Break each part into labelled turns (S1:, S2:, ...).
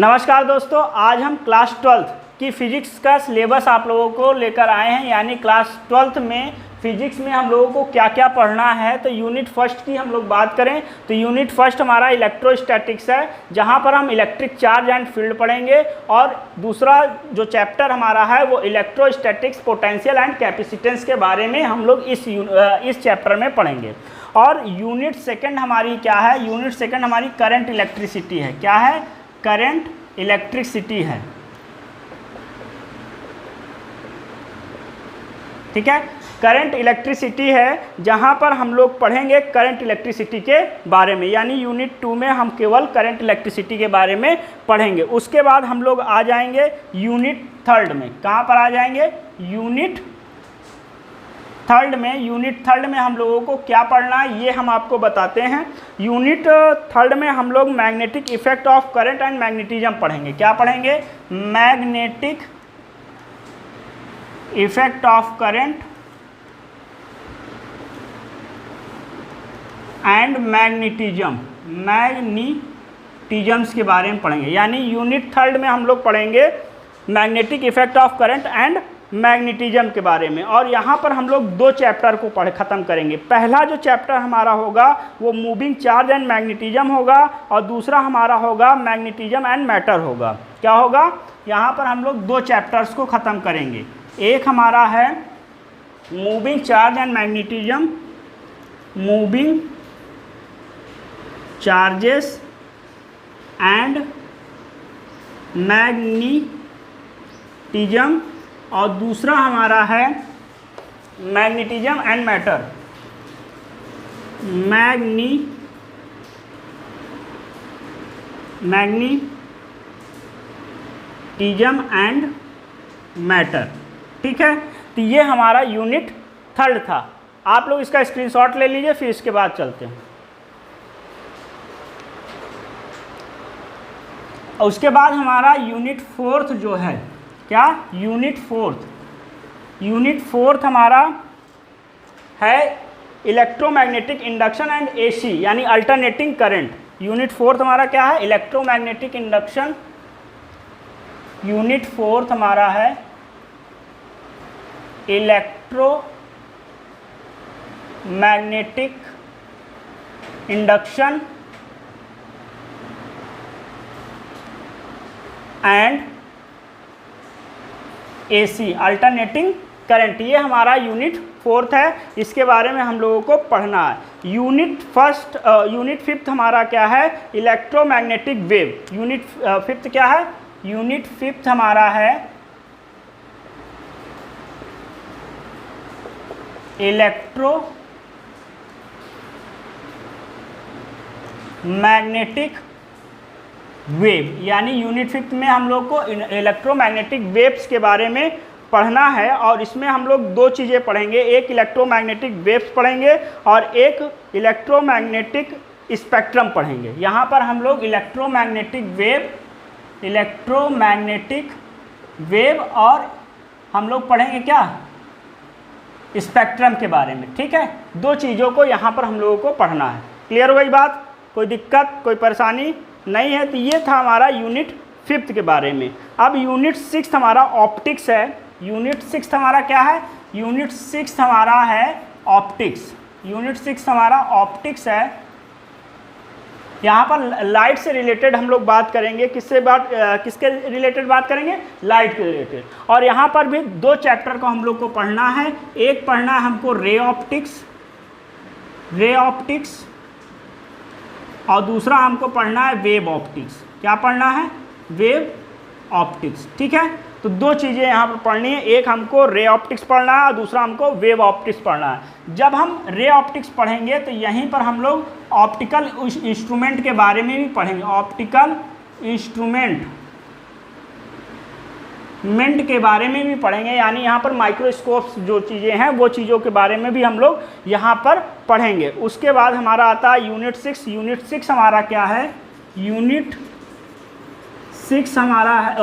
S1: नमस्कार दोस्तों, आज हम क्लास 12th की फिजिक्स का सिलेबस आप लोगों को लेकर आए हैं। यानी क्लास 12th में फिजिक्स में हम लोगों को क्या क्या पढ़ना है। तो यूनिट फर्स्ट की हम लोग बात करें तो यूनिट फर्स्ट हमारा इलेक्ट्रोस्टैटिक्स है, जहां पर हम इलेक्ट्रिक चार्ज एंड फील्ड पढ़ेंगे। और दूसरा जो चैप्टर हमारा है वो इलेक्ट्रोस्टैटिक्स पोटेंशियल एंड कैपेसिटेंस के बारे में हम लोग इस चैप्टर में पढ़ेंगे। और यूनिट सेकेंड हमारी क्या है? यूनिट सेकेंड हमारी करंट इलेक्ट्रिसिटी है। क्या है? करंट इलेक्ट्रिसिटी है। ठीक है, करंट इलेक्ट्रिसिटी है, जहां पर हम लोग पढ़ेंगे करंट इलेक्ट्रिसिटी के बारे में। यानी यूनिट 2 में हम केवल करंट इलेक्ट्रिसिटी के बारे में पढ़ेंगे। उसके बाद हम लोग आ जाएंगे यूनिट थर्ड में। कहां पर आ जाएंगे? यूनिट थर्ड में। यूनिट थर्ड में हम लोगों को क्या पढ़ना है ये हम आपको बताते हैं। यूनिट थर्ड में हम लोग magnetic effect of current and magnetism पढ़ेंगे। क्या पढ़ेंगे? Magnetic effect of current and magnetisms के बारे में पढ़ेंगे। यानी यूनिट थर्ड में हम लोग पढ़ेंगे magnetic effect of current and magnetism के बारे में। और यहाँ पर हम लोग दो चैप्टर को ख़त्म करेंगे। पहला जो चैप्टर हमारा होगा वो मूविंग चार्ज एंड मैग्नेटिज्म होगा, और दूसरा हमारा होगा मैग्नेटिज्म एंड मैटर होगा। क्या होगा? यहाँ पर हम लोग दो चैप्टर्स को ख़त्म करेंगे। एक हमारा है moving charge and magnetism, moving charges and magnetism, और दूसरा हमारा है magnetism and matter, magnetism and matter. ठीक है, तो ये हमारा यूनिट थर्ड था। आप लोग इसका स्क्रीनशॉट ले लीजिए, फिर इसके बाद चलते हैं। और उसके बाद हमारा यूनिट फोर्थ जो है, क्या? यूनिट फोर्थ हमारा है इलेक्ट्रोमैग्नेटिक इंडक्शन एंड एसी, यानी अल्टरनेटिंग करंट। यूनिट फोर्थ हमारा क्या है? Electromagnetic induction. यूनिट फोर्थ हमारा है electromagnetic induction and AC, alternating current. ये हमारा यूनिट फोर्थ है, इसके बारे में हम लोगों को पढ़ना है। यूनिट फिफ्थ हमारा क्या है? Electromagnetic wave. यूनिट फिफ्थ क्या है? यूनिट फिफ्थ हमारा है इलेक्ट्रोमैग्नेटिक वेव। यानी यूनिट फिफ्थ में हम लोग को इलेक्ट्रोमैग्नेटिक वेव्स के बारे में पढ़ना है। और इसमें हम लोग दो चीज़ें पढ़ेंगे, एक इलेक्ट्रोमैग्नेटिक वेव्स पढ़ेंगे और एक इलेक्ट्रोमैग्नेटिक स्पेक्ट्रम पढ़ेंगे। यहाँ पर हम लोग इलेक्ट्रोमैग्नेटिक वेव और हम लोग पढ़ेंगे क्या? स्पेक्ट्रम के बारे में। ठीक है, दो चीज़ों को यहाँ पर हम लोगों को पढ़ना है। क्लियर हो गई बात? कोई दिक्कत, कोई परेशानी नहीं है? तो ये था हमारा यूनिट फिफ्थ के बारे में। अब यूनिट सिक्स्थ हमारा ऑप्टिक्स है। यूनिट सिक्स्थ हमारा क्या है? यूनिट सिक्स्थ हमारा है ऑप्टिक्स। यूनिट सिक्स्थ हमारा ऑप्टिक्स है। यहाँ पर लाइट से रिलेटेड हम लोग बात करेंगे। किसके रिलेटेड बात करेंगे? लाइट के रिलेटेड। और यहाँ पर भी दो चैप्टर को हम लोग को पढ़ना है। एक पढ़ना है हमको रे ऑप्टिक्स, और दूसरा हमको पढ़ना है वेव ऑप्टिक्स। क्या पढ़ना है? Wave optics. ठीक है, तो दो चीज़ें यहाँ पर पढ़नी है। एक हमको रे ऑप्टिक्स पढ़ना है और दूसरा हमको वेव ऑप्टिक्स पढ़ना है। जब हम रे ऑप्टिक्स पढ़ेंगे तो यहीं पर हम लोग ऑप्टिकल इंस्ट्रूमेंट के बारे में भी पढ़ेंगे। ऑप्टिकल इंस्ट्रूमेंट के बारे में भी पढ़ेंगे। यानी यहाँ पर माइक्रोस्कोप्स जो चीज़ें हैं वो चीज़ों के बारे में भी हम लोग यहाँ पर पढ़ेंगे। उसके बाद हमारा आता है यूनिट सिक्स। यूनिट सिक्स हमारा क्या है? यूनिट सिक्स हमारा है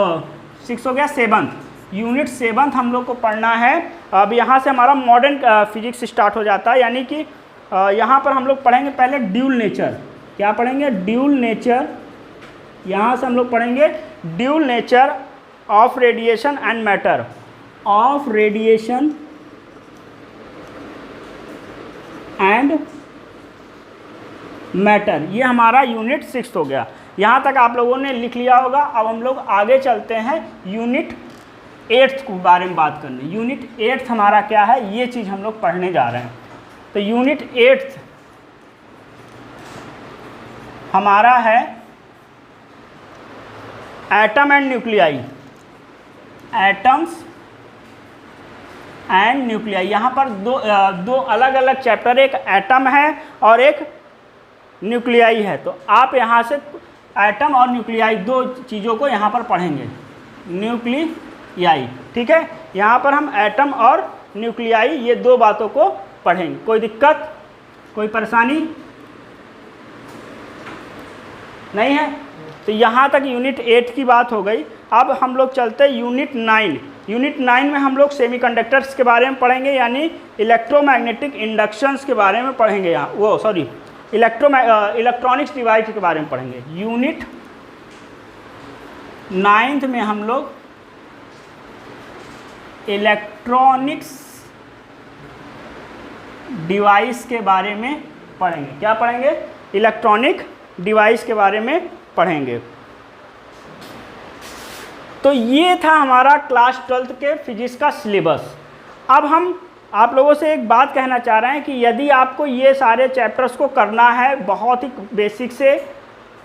S1: सिक्स हो गया सेवन्थ। यूनिट सेवन्थ हम लोग को पढ़ना है। अब यहाँ से हमारा मॉडर्न फिजिक्स स्टार्ट हो जाता है। यानी कि यहाँ पर हम लोग पढ़ेंगे पहले ड्यूल नेचर। क्या पढ़ेंगे? ड्यूल नेचर यहाँ से हम लोग पढ़ेंगे dual nature of radiation and matter, of radiation and matter. ये हमारा यूनिट 6 हो गया। यहाँ तक आप लोगों ने लिख लिया होगा। अब हम लोग आगे चलते हैं यूनिट 8 के बारे में बात करने। यूनिट 8 हमारा क्या है, ये चीज़ हम लोग पढ़ने जा रहे हैं। तो यूनिट 8 हमारा है atom and nuclei, atoms and nuclei. यहाँ पर दो अलग अलग चैप्टर, एक एटम है और एक न्यूक्लियाई है। तो आप यहाँ से एटम और न्यूक्लियाई दो चीज़ों को यहाँ पर पढ़ेंगे, न्यूक्लियाई, ठीक है। यहाँ पर हम एटम और न्यूक्लियाई ये दो बातों को पढ़ेंगे। कोई दिक्कत, कोई परेशानी नहीं है? तो यहाँ तक यूनिट 8 की बात हो गई। अब हम लोग चलते हैं यूनिट 9। यूनिट 9 में हम लोग सेमीकंडक्टर्स के बारे में पढ़ेंगे, यानी इलेक्ट्रोमैग्नेटिक इंडक्शंस के बारे में पढ़ेंगे। यहाँ इलेक्ट्रॉनिक्स डिवाइस के बारे में पढ़ेंगे। यूनिट 9 में हम लोग इलेक्ट्रॉनिक्स डिवाइस के बारे में पढ़ेंगे। क्या पढ़ेंगे? इलेक्ट्रॉनिक डिवाइस के बारे में पढ़ेंगे। तो ये था हमारा क्लास 12 के फिजिक्स का सिलेबस। अब हम आप लोगों से एक बात कहना चाह रहे हैं कि यदि आपको ये सारे चैप्टर्स को करना है, बहुत ही बेसिक से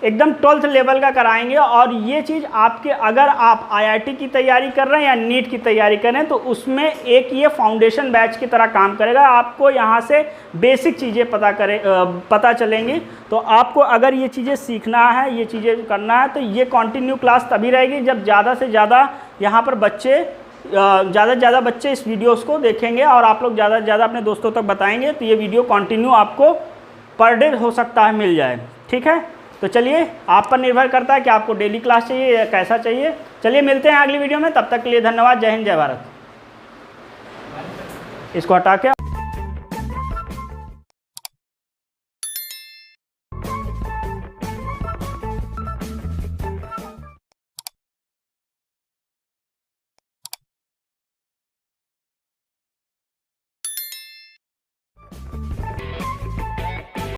S1: एकदम 12th लेवल का कराएंगे, और ये चीज़ आपके, अगर आप IIT की तैयारी कर रहे हैं या नीट की तैयारी कर रहे हैं, तो उसमें एक ये फाउंडेशन बैच की तरह काम करेगा। आपको यहाँ से बेसिक चीज़ें पता चलेंगी। तो आपको अगर ये चीज़ें सीखना है, ये चीज़ें करना है, तो ये कंटिन्यू क्लास तभी रहेगी जब ज़्यादा से ज़्यादा यहाँ पर ज़्यादा से ज़्यादा बच्चे इस वीडियोस को देखेंगे और आप लोग ज़्यादा से ज़्यादा अपने दोस्तों तक बताएंगे, तो ये वीडियो कंटिन्यू आपको पर डे हो सकता है मिल जाए, ठीक है। तो चलिए, आप पर निर्भर करता है कि आपको डेली क्लास चाहिए या कैसा चाहिए। चलिए मिलते हैं अगली वीडियो में, तब तक के लिए धन्यवाद। जय हिंद, जय भारत। इसको हटा के